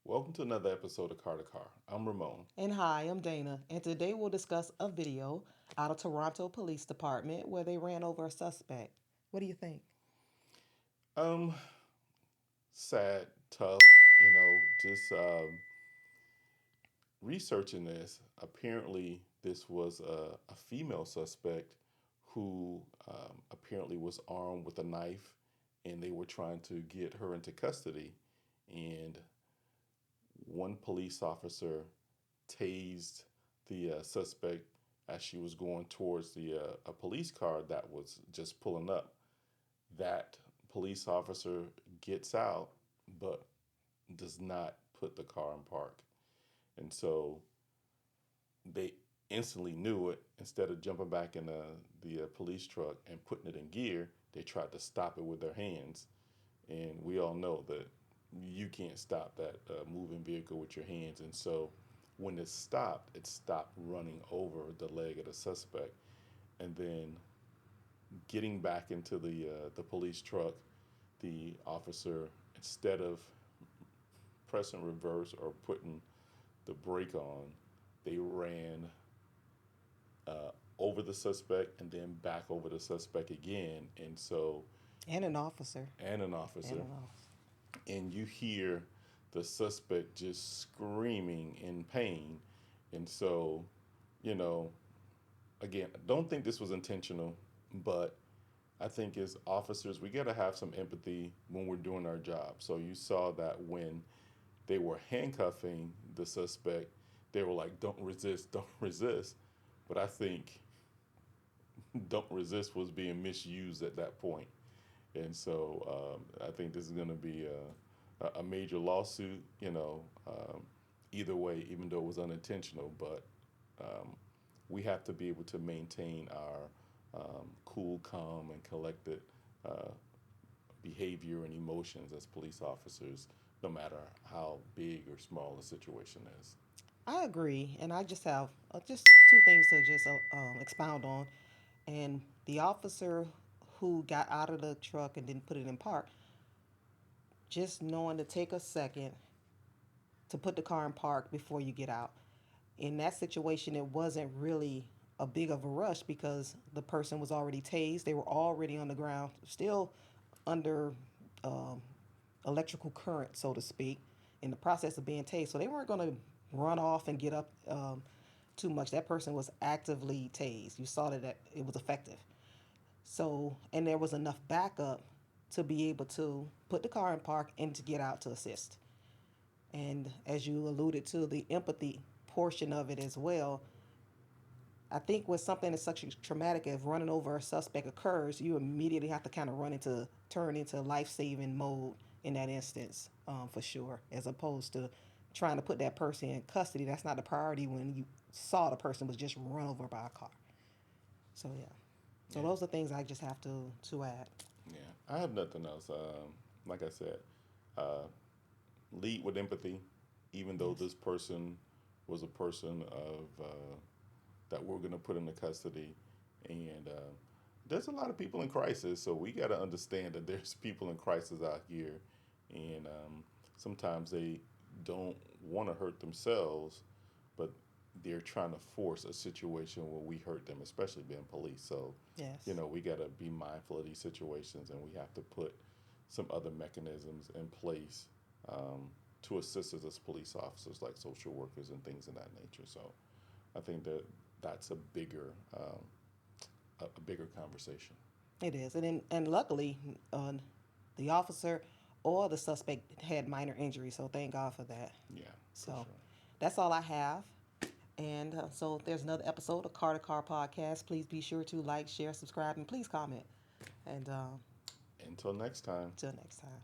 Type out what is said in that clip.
Welcome to another episode of Car to Car. I'm Ramon. And hi, I'm Dana, and today we'll discuss a video out of Toronto Police Department where they ran over a suspect. What do you think? Um, Sad, tough, just researching this. Apparently, this was a female suspect who apparently was armed with a knife, and they were trying to get her into custody. And one police officer tased the suspect as she was going towards the a police car that was just pulling up. That police officer gets out, but does not put the car in park, and so they instantly knew it. Instead of jumping back in the police truck and putting it in gear, they tried to stop it with their hands. And we all know that you can't stop that moving vehicle with your hands. And so when it stopped running over the leg of the suspect. And then getting back into the police truck, the officer, instead of pressing reverse or putting the brake on, they ran over the suspect and then back over the suspect again. And so, And an officer. and an officer, And an officer. and you hear the suspect just screaming in pain. And so, you know, again, I don't think this was intentional, but I think as officers, we got to have some empathy when we're doing our job. So you saw that when they were handcuffing the suspect, they were like, don't resist, don't resist. But I think don't resist was being misused at that point. And so I think this is going to be a major lawsuit, either way, even though it was unintentional. But um, we have to be able to maintain our cool, calm, and collected uh, behavior and emotions as police officers, no matter how big or small the situation is. I agree, and I just have just two things to just expound on. And the officer who got out of the truck and didn't put it in park, just knowing to take a second to put the car in park before you get out. In that situation, it wasn't really a big of a rush because the person was already tased. They were already on the ground, still under um, electrical current, so to speak, in the process of being tased. So they weren't going to run off and get up too much. That person was actively tased. You saw that it was effective. So, and there was enough backup to be able to put the car in park and to get out to assist. And as you alluded to, the empathy portion of it as well. I think when something is such traumatic as running over a suspect occurs, you immediately have to kind of turn into life saving mode in that instance, for sure, as opposed to trying to put that person in custody. That's not the priority when you saw the person was just run over by a car. So yeah, so Yeah, those are things I just have to add. yeah. I have nothing else. Like I said, uh, lead with empathy, even though Yes. this person was a person of that we're going to put into custody. And there's a lot of people in crisis, so we got to understand that there's people in crisis out here, and sometimes they don't want to hurt themselves, but they're trying to force a situation where we hurt them, especially being police. So, Yes. we got to be mindful of these situations, and we have to put some other mechanisms in place um, to assist us as police officers, like social workers and things of that nature. So, I think that that's a bigger conversation. It is, and luckily, the officer or the suspect had minor injuries, so thank God for that. Yeah, for So sure. that's all I have. And so if there's another episode of Car to Car podcast, please be sure to like, share, subscribe, and please comment. And Until next time. until next time.